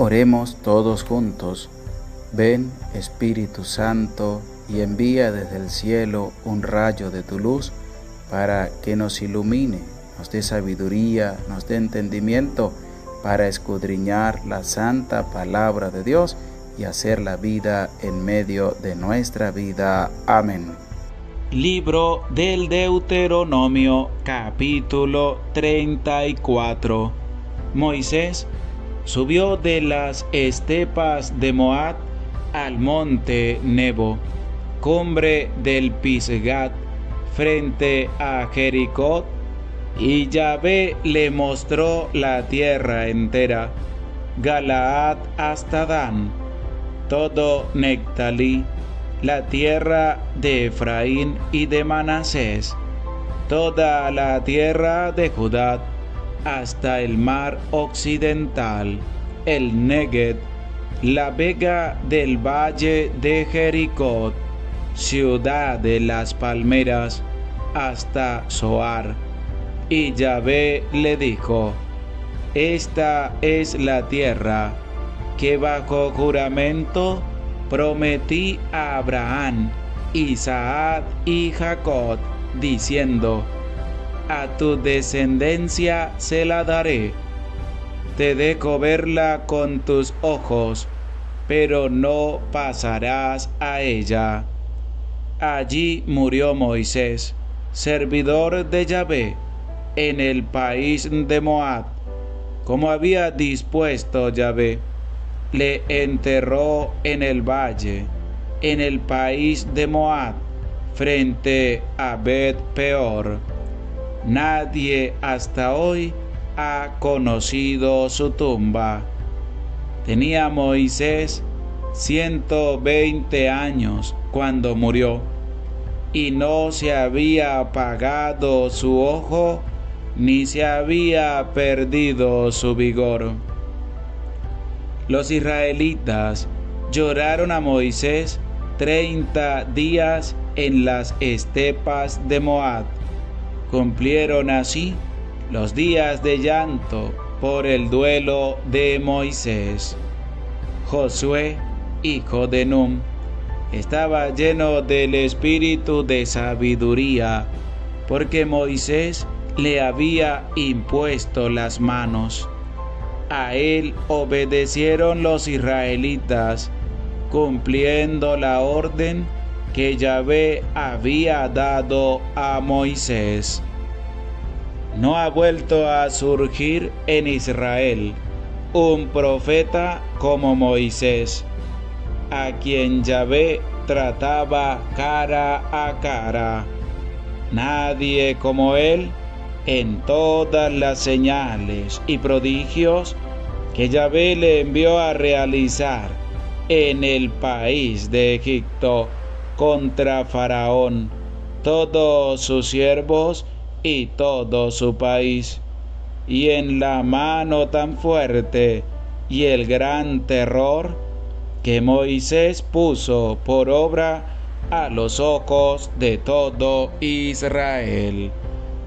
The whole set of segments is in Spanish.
Oremos todos juntos. Ven, Espíritu Santo, y envía desde el cielo un rayo de tu luz para que nos ilumine, nos dé sabiduría, nos dé entendimiento para escudriñar la santa palabra de Dios y hacer la vida en medio de nuestra vida. Amén. Libro del Deuteronomio, capítulo 34. Moisés subió de las estepas de Moab al monte Nebo, cumbre del Pisgat, frente a Jericó, y Yahvé le mostró la tierra entera, Galaad hasta Dan, todo Nectalí, la tierra de Efraín y de Manasés, toda la tierra de Judá, hasta el mar occidental, el Negev, la vega del valle de Jericó, ciudad de las palmeras, hasta Zoar. Y Yahvé le dijo: esta es la tierra que bajo juramento prometí a Abraham, Isaac y Jacob, diciendo: a tu descendencia se la daré. Te dejo verla con tus ojos, pero no pasarás a ella. Allí murió Moisés, servidor de Yahvé, en el país de Moab, como había dispuesto Yahvé. Le enterró en el valle, en el país de Moab, frente a Bet-peor. Nadie hasta hoy ha conocido su tumba. Tenía Moisés 120 años cuando murió, y no se había apagado su ojo, ni se había perdido su vigor. Los israelitas lloraron a Moisés 30 días en las estepas de Moab. Cumplieron así los días de llanto por el duelo de Moisés. Josué, hijo de Nun, estaba lleno del espíritu de sabiduría, porque Moisés le había impuesto las manos. A él obedecieron los israelitas, cumpliendo la orden que Yahvé había dado a Moisés. No ha vuelto a surgir en Israel un profeta como Moisés, a quien Yahvé trataba cara a cara. Nadie como él en todas las señales y prodigios que Yahvé le envió a realizar en el país de Egipto contra Faraón, todos sus siervos y todo su país, y en la mano tan fuerte y el gran terror que Moisés puso por obra a los ojos de todo Israel.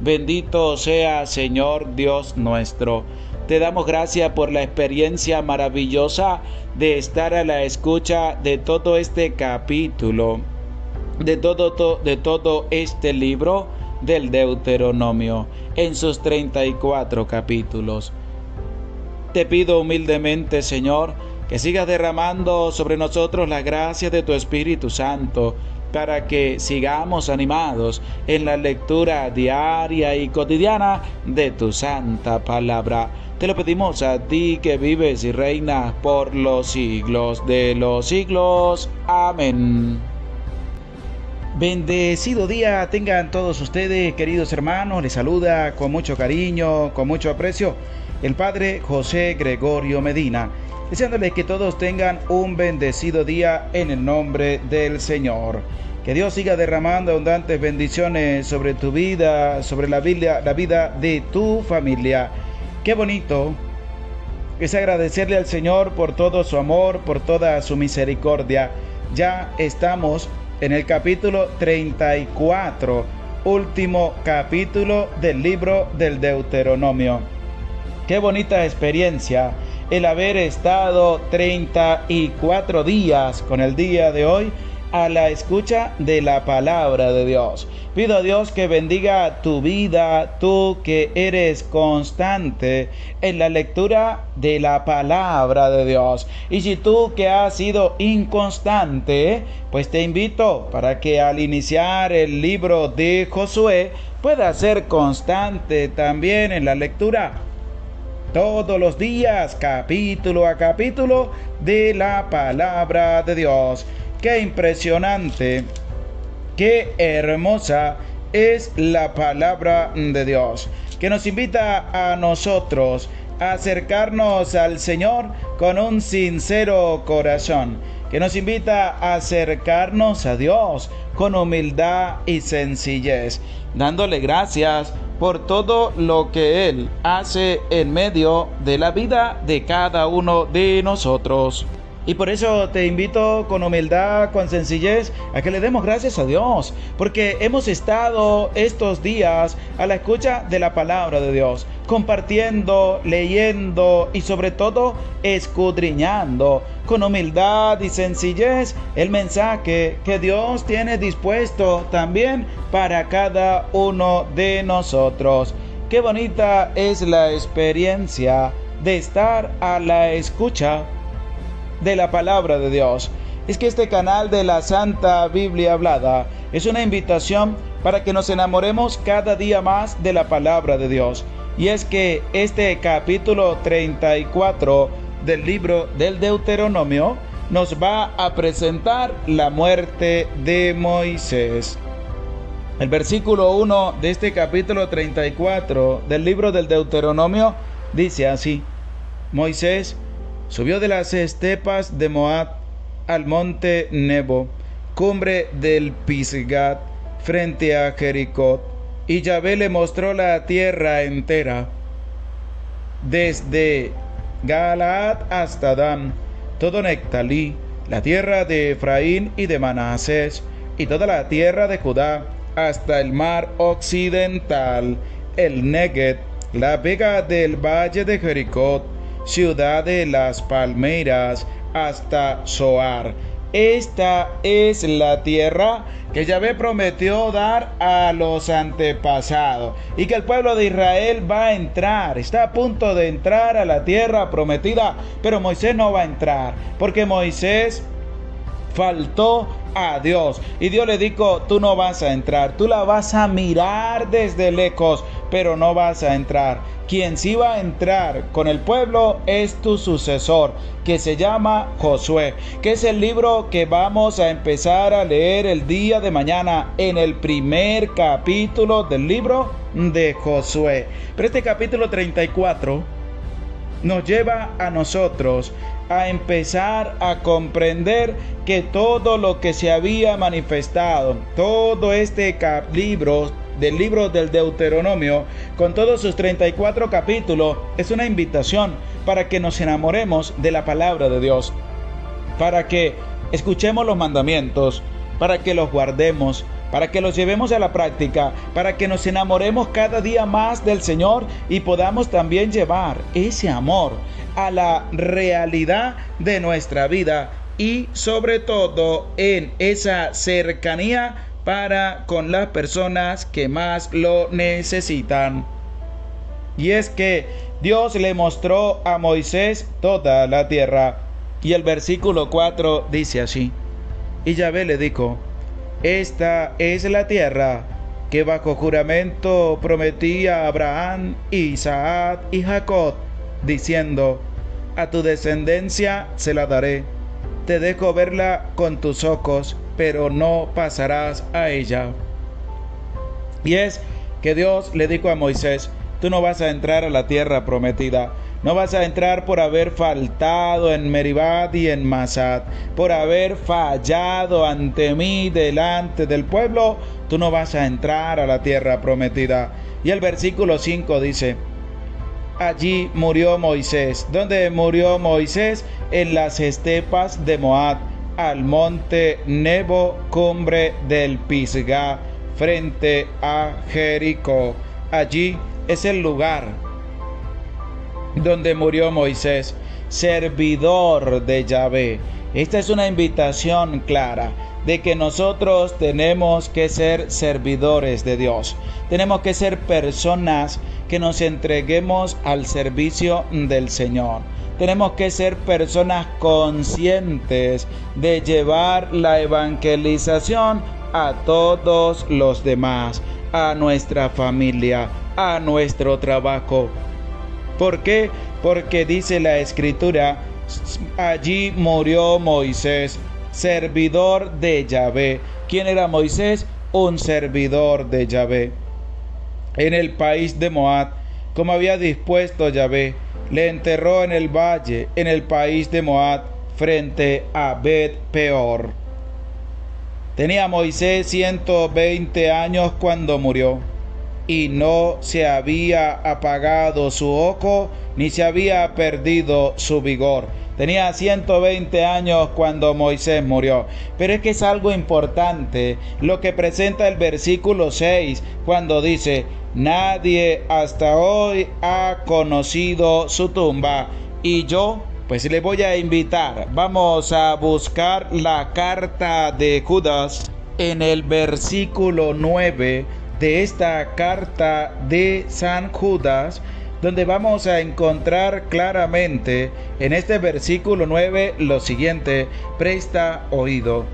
Bendito sea, Señor Dios nuestro. Te damos gracias por la experiencia maravillosa de estar a la escucha de todo este capítulo, de todo este libro del Deuteronomio, en sus 34 capítulos. Te pido humildemente, Señor, que sigas derramando sobre nosotros la gracia de tu Espíritu Santo, para que sigamos animados en la lectura diaria y cotidiana de tu santa palabra. Te lo pedimos a ti, que vives y reinas por los siglos de los siglos. Amén. Bendecido día tengan todos ustedes, queridos hermanos. Les saluda con mucho cariño, con mucho aprecio, el Padre José Gregorio Medina, deseándoles que todos tengan un bendecido día en el nombre del Señor. Que Dios siga derramando abundantes bendiciones sobre tu vida, sobre la vida de tu familia. Qué bonito es agradecerle al Señor por todo su amor, por toda su misericordia. Ya estamos en el capítulo 34, último capítulo del libro del Deuteronomio. Qué bonita experiencia el haber estado 34 días con el día de hoy a la escucha de la palabra de Dios. Pido a Dios que bendiga tu vida, tú que eres constante en la lectura de la palabra de Dios. Y si tú que has sido inconstante, pues te invito para que al iniciar el libro de Josué puedas ser constante también en la lectura todos los días, capítulo a capítulo de la palabra de Dios. Qué impresionante, qué hermosa es la palabra de Dios, que nos invita a nosotros a acercarnos al Señor con un sincero corazón, que nos invita a acercarnos a Dios con humildad y sencillez, dándole gracias por todo lo que Él hace en medio de la vida de cada uno de nosotros. Y por eso te invito con humildad, con sencillez, a que le demos gracias a Dios, porque hemos estado estos días a la escucha de la palabra de Dios, compartiendo, leyendo y sobre todo escudriñando con humildad y sencillez el mensaje que Dios tiene dispuesto también para cada uno de nosotros. Qué bonita es la experiencia de estar a la escucha de la palabra de Dios. Es que este canal de la Santa Biblia Hablada es una invitación para que nos enamoremos cada día más de la palabra de Dios. Y es que este capítulo 34 del libro del Deuteronomio nos va a presentar la muerte de Moisés. El versículo 1 de este capítulo 34 del libro del Deuteronomio dice así: Moisés subió de las estepas de Moab al monte Nebo, cumbre del Pisgat, frente a Jericó, y Yahvé le mostró la tierra entera, desde Galaad hasta Dan, todo Nectalí, la tierra de Efraín y de Manasés, y toda la tierra de Judá, hasta el mar occidental, el Negev, la vega del valle de Jericó, ciudad de las palmeras, hasta Zoar. Esta es la tierra que Yahvé prometió dar a los antepasados y que el pueblo de Israel va a entrar. Está a punto de entrar a la tierra prometida, pero Moisés no va a entrar porque Moisés faltó a Dios y Dios le dijo: tú no vas a entrar, tú la vas a mirar desde lejos, pero no vas a entrar. Quien sí va a entrar con el pueblo es tu sucesor, que se llama Josué, que es el libro que vamos a empezar a leer el día de mañana en el primer capítulo del libro de Josué. Pero este capítulo 34 nos lleva a nosotros a empezar a comprender que todo lo que se había manifestado, todo este libro del Deuteronomio, con todos sus 34 capítulos, es una invitación para que nos enamoremos de la palabra de Dios, para que escuchemos los mandamientos, para que los guardemos, para que los llevemos a la práctica, para que nos enamoremos cada día más del Señor y podamos también llevar ese amor a la realidad de nuestra vida y sobre todo en esa cercanía para con las personas que más lo necesitan. Y es que Dios le mostró a Moisés toda la tierra. Y el versículo 4 dice así: y Yahvé le dijo: esta es la tierra que bajo juramento prometí a Abraham, Isaac y Jacob, diciendo: a tu descendencia se la daré. Te dejo verla con tus ojos, pero no pasarás a ella. Y es que Dios le dijo a Moisés: tú no vas a entrar a la tierra prometida. No vas a entrar por haber faltado en Meribá y en Masad, por haber fallado ante mí delante del pueblo. Tú no vas a entrar a la tierra prometida. Y el versículo 5 dice: allí murió Moisés. ¿Dónde murió Moisés? En las estepas de Moab, al monte Nebo, cumbre del Pisgah, frente a Jericó. Allí es el lugar donde murió Moisés. servidor de Yahvé. Esta es una invitación clara de que nosotros tenemos que ser servidores de Dios. Tenemos que ser personas que nos entreguemos al servicio del Señor. Tenemos que ser personas conscientes de llevar la evangelización a todos los demás, a nuestra familia, a nuestro trabajo. ¿Por qué? Porque dice la Escritura, allí murió Moisés, servidor de Yahvé. ¿Quién era Moisés? Un servidor de Yahvé. En el país de Moab, como había dispuesto Yahvé, le enterró en el valle, en el país de Moab, frente a Bet-peor. Tenía Moisés 120 años cuando murió, y no se había apagado su ojo, ni se había perdido su vigor. Tenía 120 años cuando Moisés murió. Pero es que es algo importante lo que presenta el versículo 6, cuando dice: nadie hasta hoy ha conocido su tumba. Y yo, pues le voy a invitar, vamos a buscar la carta de Judas en el versículo 9 de esta carta de San Judas, donde vamos a encontrar claramente en este versículo 9 lo siguiente: presta oído.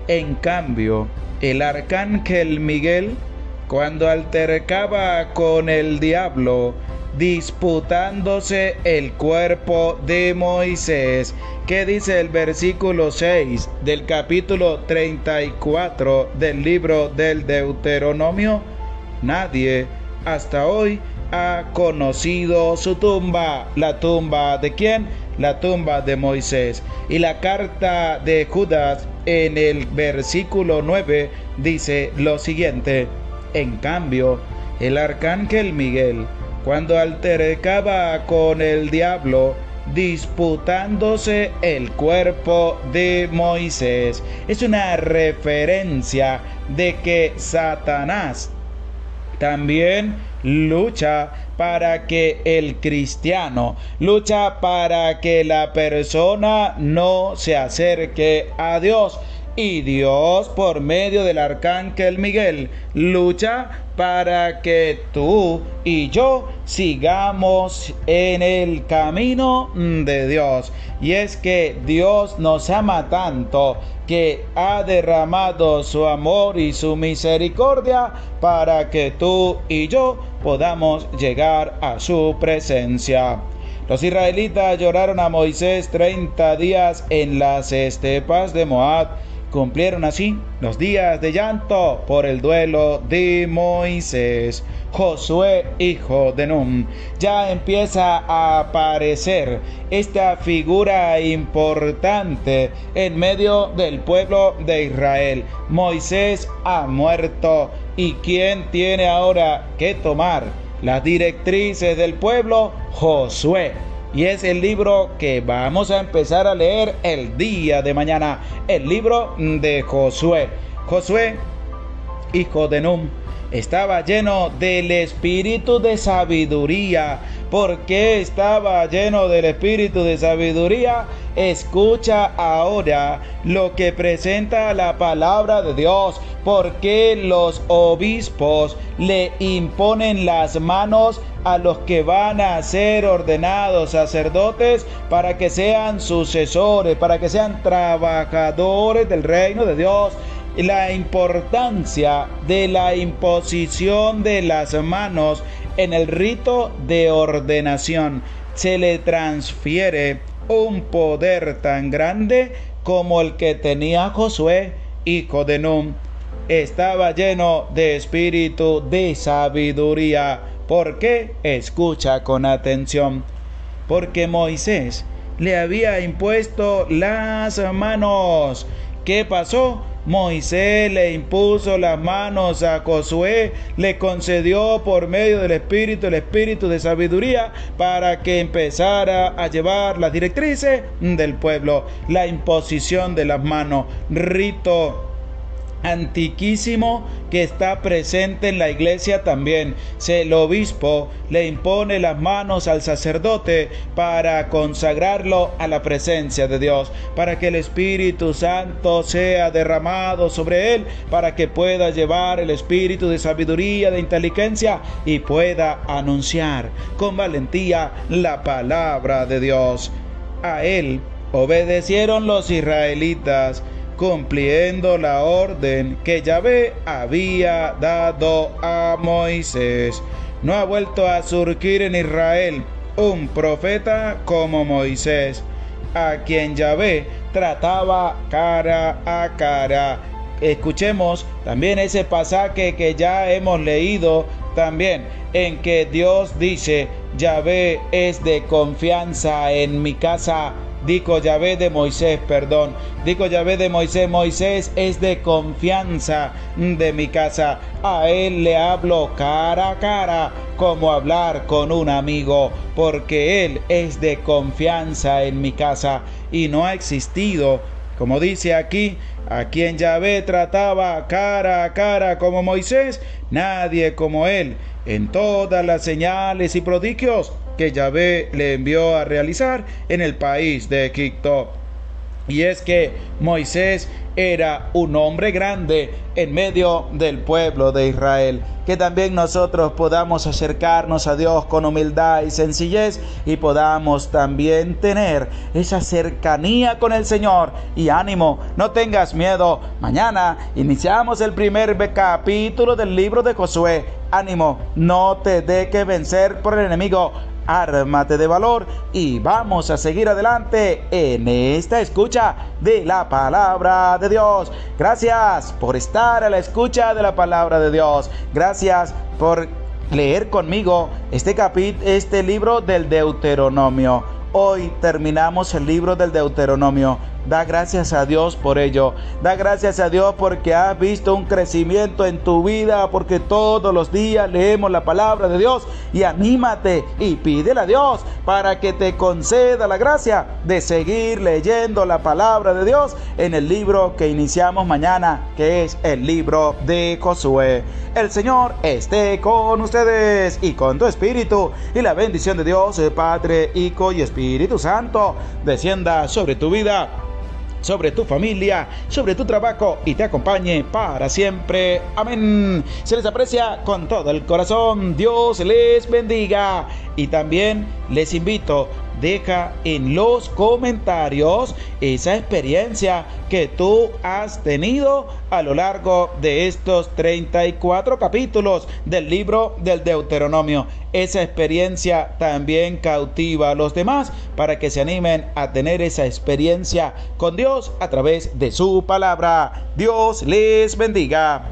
En cambio, el arcángel Miguel, cuando altercaba con el diablo, disputándose el cuerpo de Moisés. ¿Qué dice el versículo 6 del capítulo 34 del libro del Deuteronomio? Nadie hasta hoy ha conocido su tumba. ¿La tumba de quién? La tumba de Moisés. Y la carta de Judas en el versículo 9 dice lo siguiente: en cambio, el arcángel Miguel, cuando altercaba con el diablo, disputándose el cuerpo de Moisés. Es una referencia de que Satanás también lucha para que el cristiano, lucha para que la persona no se acerque a Dios. Y Dios, por medio del arcángel Miguel, lucha para que tú y yo sigamos en el camino de Dios. Y es que Dios nos ama tanto que ha derramado su amor y su misericordia para que tú y yo podamos llegar a su presencia. Los israelitas lloraron a Moisés 30 días en las estepas de Moab. Cumplieron así los días de llanto por el duelo de Moisés. Josué, hijo de Nun. Ya empieza a aparecer esta figura importante en medio del pueblo de Israel. Moisés ha muerto. ¿Y quién tiene ahora que tomar las directrices del pueblo? Josué. Y es el libro que vamos a empezar a leer el día de mañana, el libro de Josué. Josué, hijo de Nun, estaba lleno del espíritu de sabiduría. ¿Por qué estaba lleno del espíritu de sabiduría? Escucha ahora lo que presenta la palabra de Dios. ¿Por qué los obispos le imponen las manos a los que van a ser ordenados sacerdotes para que sean sucesores, para que sean trabajadores del reino de Dios? La importancia de la imposición de las manos en el rito de ordenación. Se le transfiere un poder tan grande como el que tenía Josué, hijo de Nun. Estaba lleno de espíritu de sabiduría. ¿Por qué? Escucha con atención. Porque Moisés le había impuesto las manos. ¿Qué pasó? Moisés le impuso las manos a Josué, le concedió por medio del Espíritu el espíritu de sabiduría para que empezara a llevar las directrices del pueblo. La imposición de las manos, rito antiquísimo que está presente en la iglesia también. El obispo le impone las manos al sacerdote para consagrarlo a la presencia de Dios, para que el Espíritu Santo sea derramado sobre él, para que pueda llevar el espíritu de sabiduría, de inteligencia y pueda anunciar con valentía la palabra de Dios. A él obedecieron los israelitas, cumpliendo la orden que Yahvé había dado a Moisés. No ha vuelto a surgir en Israel un profeta como Moisés, a quien Yahvé trataba cara a cara. Escuchemos también ese pasaje que ya hemos leído también, en que Dios dice: Yahvé es de confianza en mi casa. Dijo Yahvé de Moisés, Moisés es de confianza de mi casa. A él le hablo cara a cara, como hablar con un amigo, porque él es de confianza en mi casa. Y no ha existido, como dice aquí, a quien Yahvé trataba cara a cara como Moisés, nadie como él, en todas las señales y prodigios que Yahvé le envió a realizar en el país de Egipto. Y es que Moisés era un hombre grande en medio del pueblo de Israel. Que también nosotros podamos acercarnos a Dios con humildad y sencillez y podamos también tener esa cercanía con el Señor. Y ánimo, no tengas miedo. Mañana iniciamos el primer capítulo del libro de Josué. Ánimo, no te dejes vencer por el enemigo. Ármate de valor y vamos a seguir adelante en esta escucha de la palabra de Dios. Gracias por estar a la escucha de la palabra de Dios. Gracias por leer conmigo este libro del Deuteronomio. Hoy terminamos el libro del Deuteronomio. Da gracias a Dios por ello. Da gracias a Dios porque has visto un crecimiento en tu vida, porque todos los días leemos la palabra de Dios. Y anímate y pídele a Dios para que te conceda la gracia de seguir leyendo la palabra de Dios en el libro que iniciamos mañana, que es el libro de Josué. El Señor esté con ustedes y con tu espíritu, y la bendición de Dios, el Padre, Hijo y Espíritu Santo, descienda sobre tu vida, sobre tu familia, sobre tu trabajo y te acompañe para siempre. Amén. Se les aprecia con todo el corazón. Dios les bendiga. Y también les invito, deja en los comentarios esa experiencia que tú has tenido a lo largo de estos 34 capítulos del libro del Deuteronomio. Esa experiencia también cautiva a los demás para que se animen a tener esa experiencia con Dios a través de su palabra. Dios les bendiga.